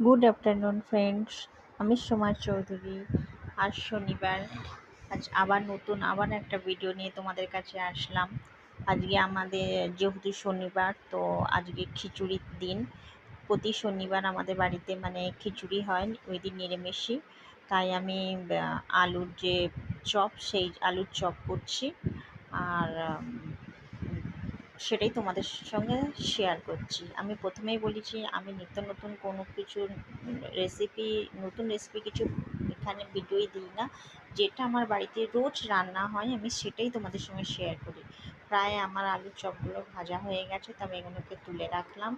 Good afternoon friends. আমি সোমা চৌধুরী। আজ শনিবার। আজ আবার একটা ভিডিও নিয়ে তোমাদের কাছে আসলাম। আজকে আমাদের যেহেতু শনিবার, তো আজকে খিচুড়ির দিন। প্রতি শনিবার আমাদের বাড়িতে খিচুড়ি হয়, ওই দিন নিরামিষই। তাই আমি আলুর যে চপ, সেই আলুর চপ করছি। আর সেটাই তোমাদের সঙ্গে শেয়ার করছি। আমি প্রথমেই বলেছি, আমি নিত্য নতুন কোনো কিছু নতুন রেসিপি কিছু এখানে ভিডিওই দিই না। যেটা আমার বাড়িতে রোজ রান্না হয় আমি সেটাই তোমাদের সঙ্গে শেয়ার করি। প্রায় আমার আলুর চপগুলো ভাজা হয়ে গেছে, তবে এগুলোকে তুলে রাখলাম।